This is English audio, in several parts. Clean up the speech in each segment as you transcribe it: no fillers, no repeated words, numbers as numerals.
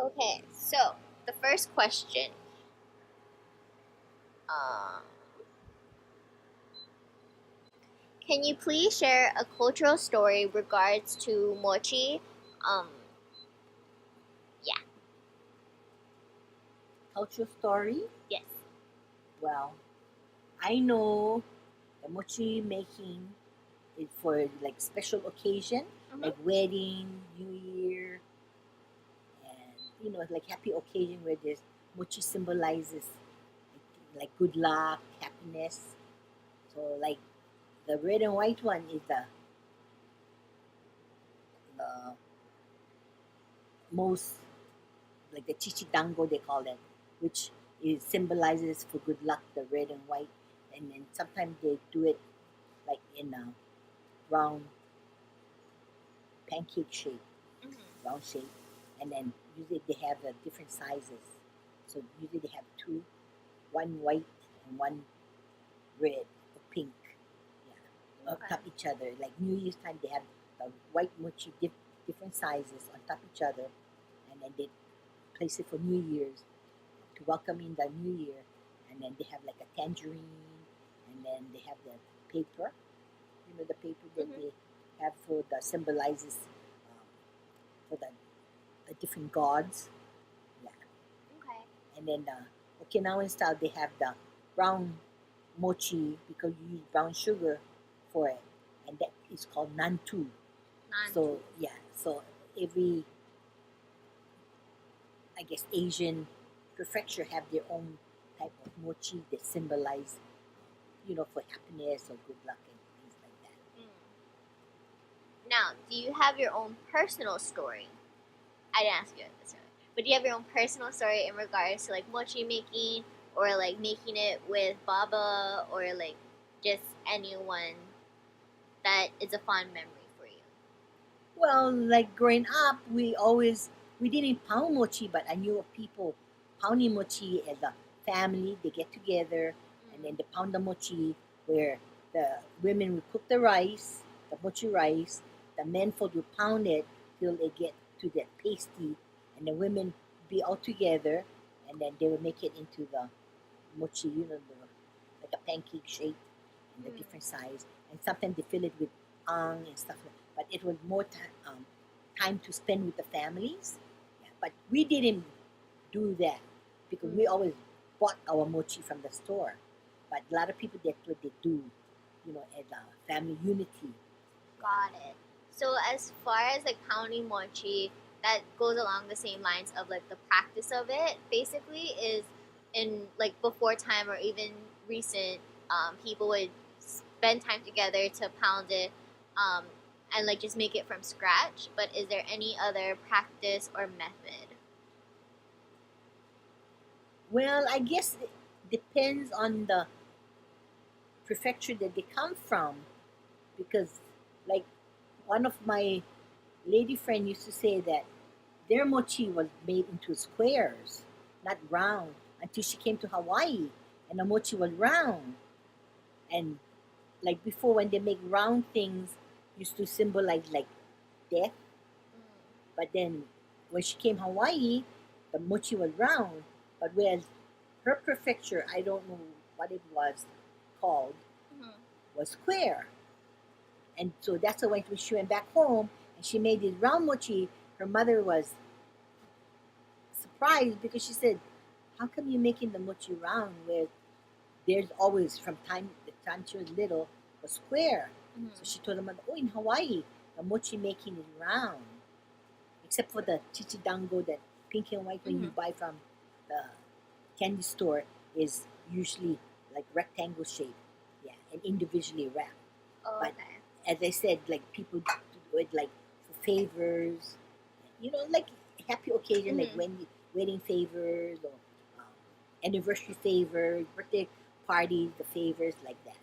Okay, so the first question. Um, can you please share a cultural story regards to mochi? Um, yeah, Cultural story? yes. Well, I know the mochi making is for like special occasion, Mm-hmm. like wedding, New Year, and like happy occasion where this mochi symbolizes like good luck, happiness. So like the red and white one is the most like the chichidango they call it, which is symbolizes for good luck, the red and white, and then sometimes they do it like in a round pancake shape, Mm-hmm. round shape, and then usually they have different sizes. So usually they have two, one white and one red or pink. Yeah, on Okay. top each other. Like New Year's time, they have the white mochi different sizes on top each other, and then they place it for New Year's to welcome in the New Year. And then they have like a tangerine, and then they have the paper. The paper that Mm-hmm. they have for the symbolizes for the different gods. Yeah. Okay. And then Okinawan style, they have the brown mochi because you use brown sugar for it, and that is called nantu. Nantu. So yeah, so every I guess Asian prefecture have their own type of mochi that symbolize for happiness or good luck and things like that. Mm. Now, do you have your own personal story? I didn't ask you this earlier, but do you have your own personal story in regards to like mochi making or like making it with baba or like just anyone that is a fond memory for you? Well, like growing up, we didn't pound mochi, but I knew of people pounding mochi as a family. They get together and then Mm. they pound the mochi where the women would cook the rice, the mochi rice. The men folk would pound it till they get to that pasty, and the women be all together, and then they would make it into the mochi, like a pancake shape and the Mm. different size. And sometimes they fill it with and stuff like. But it was more time to spend with the families. Yeah, but we didn't do that because we Mm. always bought our mochi from the store. But a lot of people that's what they do, as a family unity. Yeah. Got it. So as far as like pounding mochi, that goes along the same lines of like the practice of it. Basically, is in like before time or even recent, people would spend time together to pound it, um, and like just make it from scratch. But is there any other practice or method? Well, I guess it depends on the prefecture that they come from because, like, one of my lady friend used to say that their mochi was made into squares, not round, until she came to Hawaii, and the mochi was round. And like before, when they make round things, used to symbolize like death. But then when she came Hawaii, the mochi was round. But whereas her prefecture, I don't know what it was called, Mm-hmm. was square. And so that's why when she went back home and she made this round mochi, her mother was surprised because she said, "How come you're making the mochi round where there's always from the time she was little was square?" So Mm-hmm. she told her mother, "Oh, in Hawaii, the mochi making is round, except for the chichidango that pink and white when Mm-hmm. you buy from the candy store is usually like rectangle shape, yeah, and individually wrapped. Oh, But okay. as I said, like people do it like for favors, like happy occasion, like Mm-hmm. when wedding favors or um, anniversary favors, birthday parties, the favors like that.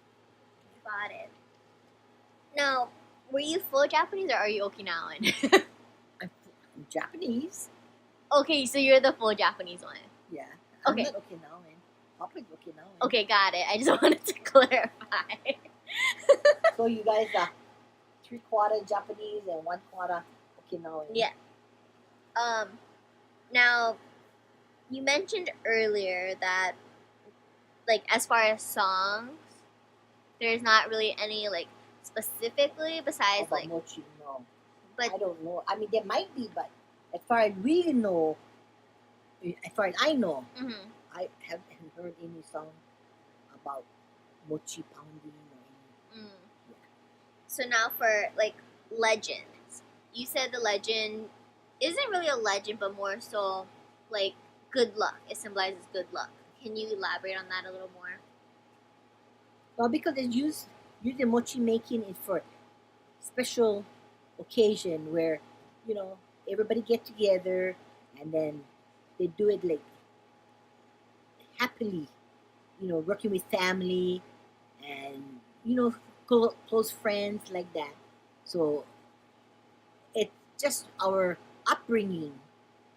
Got it. Now, were you full Japanese or are you Okinawan? I'm, I'm Japanese, Okay, so you're the full Japanese one. yeah. I'm Okay. not Okinawan. Papa's Okinawan. Okay, got it. I just wanted to clarify. So you guys are 3/4 Japanese and 1/4 Okinawan. Yeah. Um. Now, you mentioned earlier that, like, as far as songs, there's not really any, like, specifically How besides, about like, mochi? No, but, I don't know. I mean, there might be, but as far as we know, as far as I know, mhm. I haven't heard any song about mochi pounding or any. Mm. Yeah. So now for, like, legends. You said the legend isn't really a legend, but more so, like, good luck. It symbolizes good luck. Can you elaborate on that a little more? Well, because it's used in mochi making is for special occasion where you know everybody get together and then they do it like happily, working with family and close friends like that. So it's just our upbringing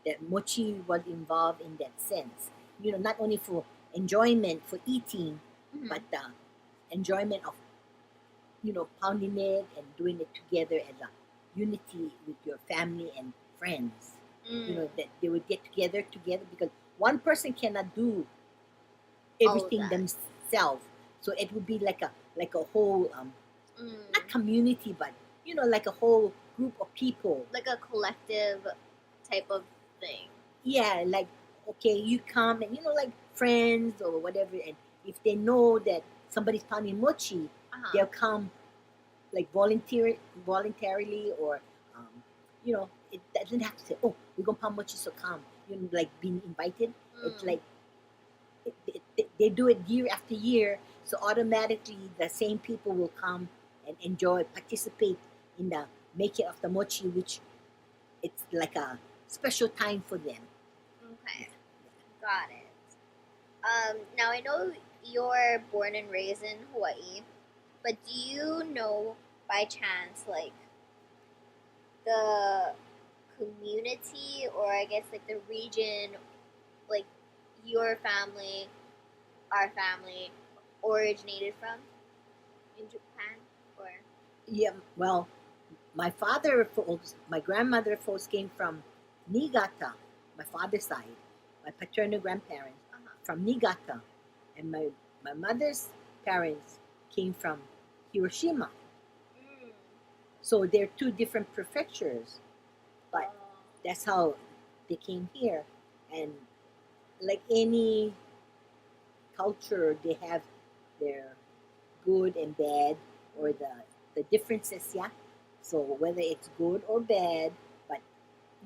that mochi was involved in that sense. Not only for enjoyment for eating, Mm-hmm. but the enjoyment of pounding it and doing it together as a unity with your family and friends. Mm. That they would get together because one person cannot do All of everything that. themselves. So it would be like a whole not Mm. community, but like a whole group of people. Like a collective type of thing. Yeah, like okay, you come and like friends or whatever, and if they know that somebody's pounding mochi, Uh-huh. they'll come like voluntarily or it doesn't have to say, oh, we're gonna pound mochi, so come. Like being invited. It's Mm. like they do it year after year, so automatically the same people will come and enjoy, participate in the making of the mochi, which it's like a special time for them. Okay. Got it. Now I know you're born and raised in Hawaii, but do you know by chance, like, the community, or I guess like the region, like your family, our family, originated from in Japan? Or Yeah, well, my grandmother folks came from Niigata, my father's side, my paternal grandparents uh-huh. from Niigata, and my mother's parents came from Hiroshima. Mm. So they're two different prefectures, but Oh. that's how they came here. And like any culture, they have their good and bad, or the differences, yeah. So whether it's good or bad, but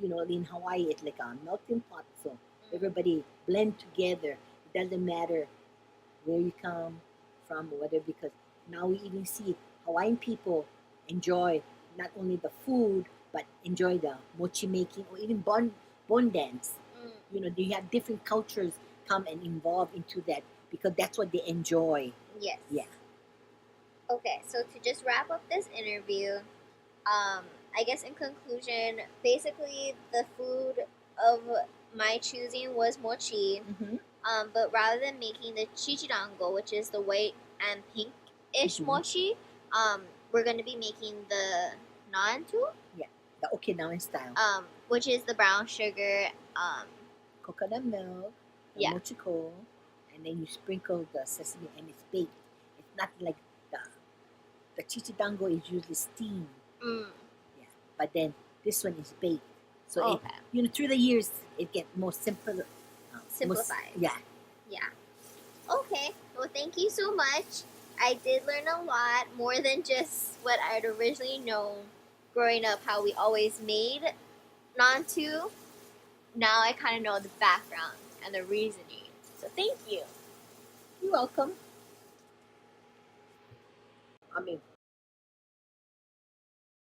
in Hawaii it's like a melting pot, so Mm. everybody blend together. It doesn't matter where you come from or whatever, because now we even see Hawaiian people enjoy not only the food but enjoy the mochi making or even bon dance. Mm. They have different cultures come and involve into that because that's what they enjoy. Yes. Yeah. Okay, so to just wrap up this interview, I guess in conclusion, basically the food of my choosing was mochi. Mm-hmm. But rather than making the chichidango, which is the white and pink-ish Mhm. mochi, we're going to be making the nantu, Yeah, the Okinawan style. which is the brown sugar. Coconut milk, the Yeah. mochiko, and then you sprinkle the sesame and it's baked. It's not like the chichidango is usually steamed. Mm, Yeah, but then this one is baked. So okay. through the years it get more simple. Simplified. Yeah. Yeah. Okay. Well, thank you so much. I did learn a lot more than just what I'd originally known growing up. How we always made nantu. Now I kind of know the background and the reasoning. So thank you. You're welcome. I mean,